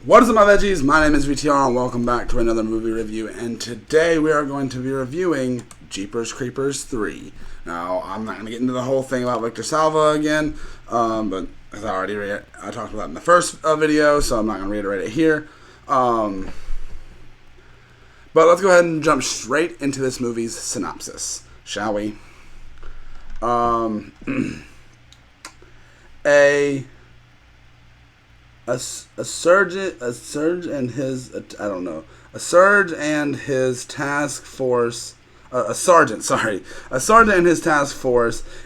What is up, my veggies? My name is VTR and welcome back to another movie review, and today we are going to be reviewing Jeepers Creepers 3. Now, I'm not going to get into the whole thing about Victor Salva again, but as I talked about in the first video, so I'm not going to reiterate it here. But let's go ahead and jump straight into this movie's synopsis, shall we? A surge and his task force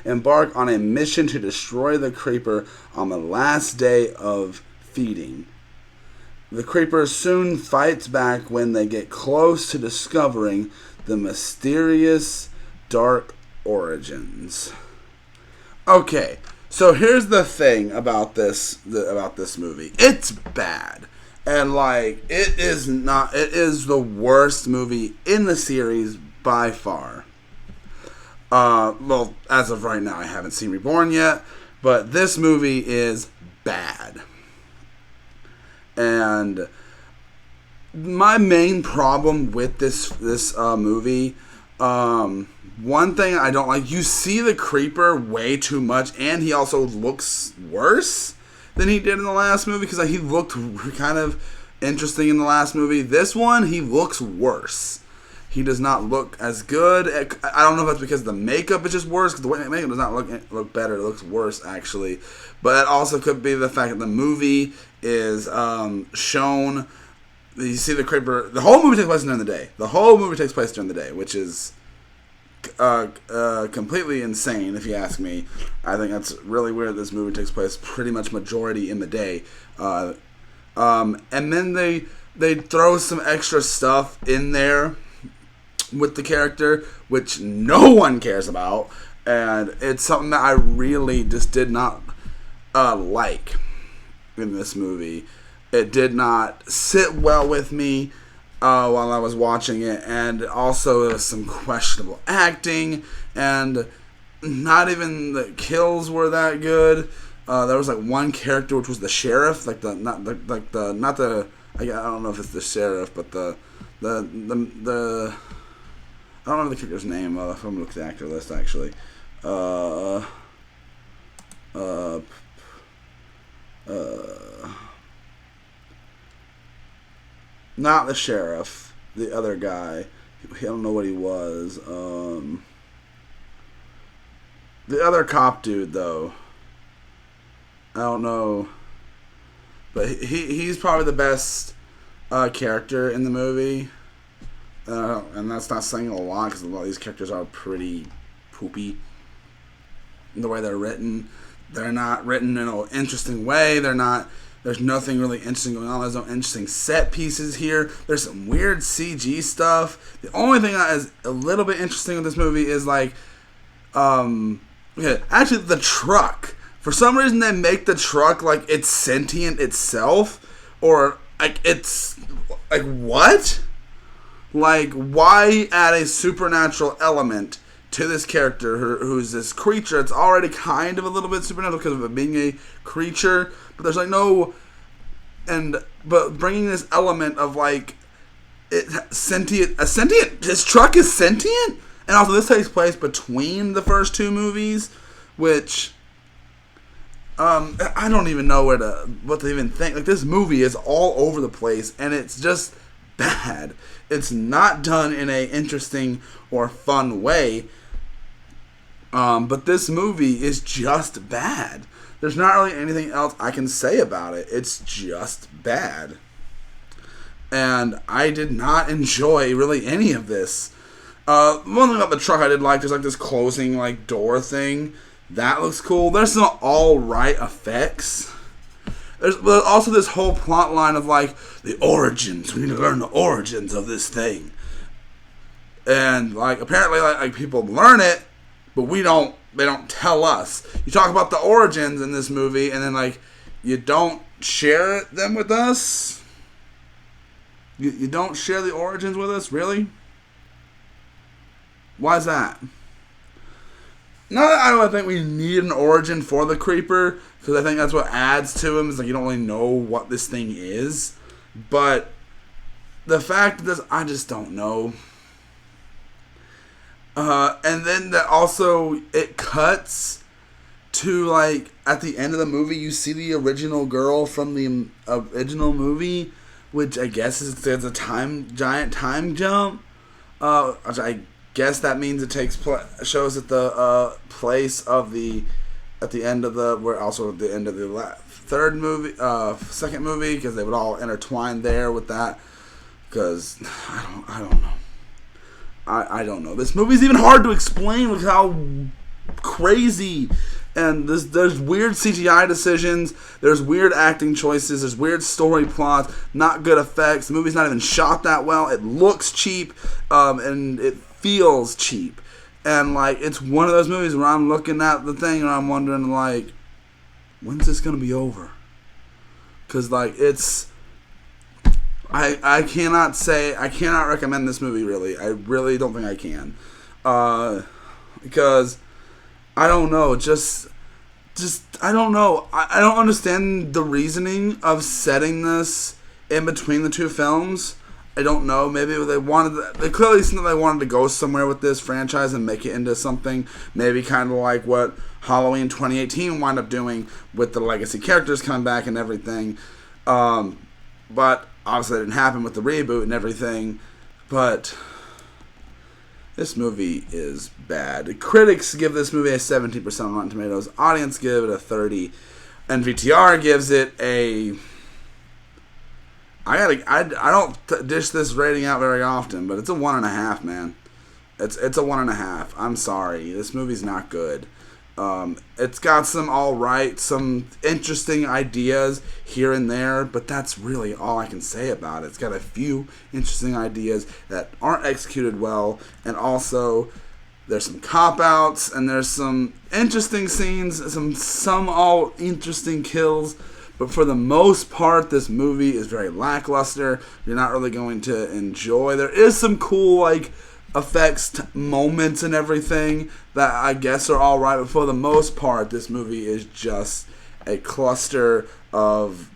embark on a mission to destroy the creeper on the last day of feeding. The creeper soon fights back when they get close to discovering the mysterious dark origins. Okay. So here's the thing about this movie. It's bad. And it is the worst movie in the series by far. Well, as of right now, I haven't seen Reborn yet, but this movie is bad. And my main problem with this movie, one thing I don't like, you see the creeper way too much, and he also looks worse than he did in the last movie, because he looked kind of interesting in the last movie. This one, he looks worse. He does not look as good. I don't know if that's because the makeup is just worse, because the makeup does not look better. It looks worse, actually. But it also could be the fact that the movie is shown. You see the creeper. The whole movie takes place during the day. Which is completely insane, if you ask me. I think that's really weird. This movie takes place pretty much majority in the day, and then they throw some extra stuff in there with the character, which no one cares about, and it's something that I really just did not like in this movie. It did not sit well with me while I was watching it, and also there was some questionable acting, and not even the kills were that good. There was one character, which was the sheriff, I don't know if it's the sheriff, but the I don't know the character's name. If I'm looking at the actor list, actually. Not the sheriff, the other guy. I don't know what he was. The other cop dude, though. I don't know. But he's probably the best character in the movie. And that's not saying a lot, because a lot of these characters are pretty poopy. The way they're written. They're not written in an interesting way. There's nothing really interesting going on. There's no interesting set pieces here. There's some weird CG stuff. The only thing that is a little bit interesting with this movie is actually the truck. For some reason, they make the truck like it's sentient itself, or it's what? Why add a supernatural element to this character who's this creature? It's already kind of a little bit supernatural because of it being a creature, but there's but bringing this element of his truck is sentient, and also this takes place between the first two movies, which I don't even know what to even think. This movie is all over the place, and it's just bad. It's not done in a interesting or fun way. But this movie is just bad. There's not really anything else I can say about it. It's just bad. And I did not enjoy really any of this. One thing about the truck I did like, there's this closing door thing. That looks cool. There's some alright effects. There's also this whole plot line of the origins. We need to learn the origins of this thing. And apparently people learn it, but they don't tell us. You talk about the origins in this movie, and then you don't share them with us. You don't share the origins with us, really? Why is that? Not that I don't think we need an origin for the creeper, because I think that's what adds to him, is you don't really know what this thing is. But the fact that I just don't know. And then that also, it cuts to, like, at the end of the movie, you see the original girl from the original movie, which I guess is a giant time jump. Which I guess that means it shows at the place of at the end of we're also at the end of the second movie, because they would all intertwine there with that. Because I don't know. I don't know. This movie's even hard to explain with how crazy, and there's weird CGI decisions, there's weird acting choices, there's weird story plots, not good effects. The movie's not even shot that well. It looks cheap, and it feels cheap. And, like, it's one of those movies where I'm looking at the thing and I'm wondering, like, when's this gonna be over? Because, like, it's... I cannot recommend this movie, really. I really don't think I can. Because, I don't know, I don't know. I don't understand the reasoning of setting this in between the two films. I don't know. Maybe they clearly seem that they wanted to go somewhere with this franchise and make it into something maybe kind of like what Halloween 2018 wound up doing with the legacy characters coming back and everything. But obviously, it didn't happen with the reboot and everything. But this movie is bad. Critics give this movie a 17% on Rotten Tomatoes. Audience give it a 30%. And VTR gives it a... I don't dish this rating out very often, but it's a 1.5, man. It's a 1.5. I'm sorry. This movie's not good. It's got some interesting ideas here and there, but that's really all I can say about it. It's got a few interesting ideas that aren't executed well, and also there's some cop-outs, and there's some interesting scenes, some all interesting kills, but for the most part, this movie is very lackluster. You're not really going to enjoy. There is some cool, like, effects, moments and everything that I guess are alright, but for the most part, this movie is just a cluster of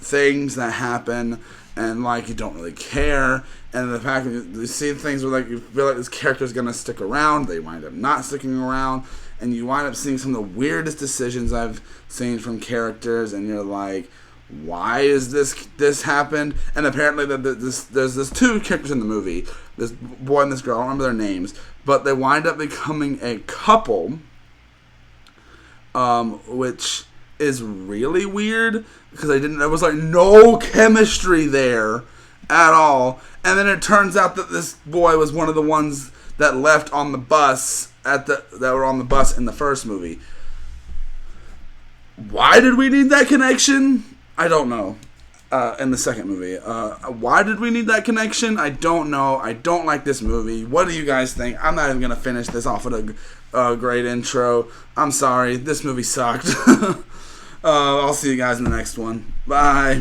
things that happen, and, like, you don't really care, and the fact that you see things where, like, you feel like this character's gonna stick around, they wind up not sticking around, and you wind up seeing some of the weirdest decisions I've seen from characters, and you're like, why is this happened? And apparently there's this two characters in the movie, this boy and this girl, I don't remember their names, but they wind up becoming a couple, which is really weird, because there was, like, no chemistry there at all, and then it turns out that this boy was one of the ones that left on the bus that were on the bus in the first movie. Why did we need that connection? I don't know. In the second movie. Why did we need that connection? I don't know. I don't like this movie. What do you guys think? I'm not even going to finish this off with a great intro. I'm sorry. This movie sucked. I'll see you guys in the next one. Bye.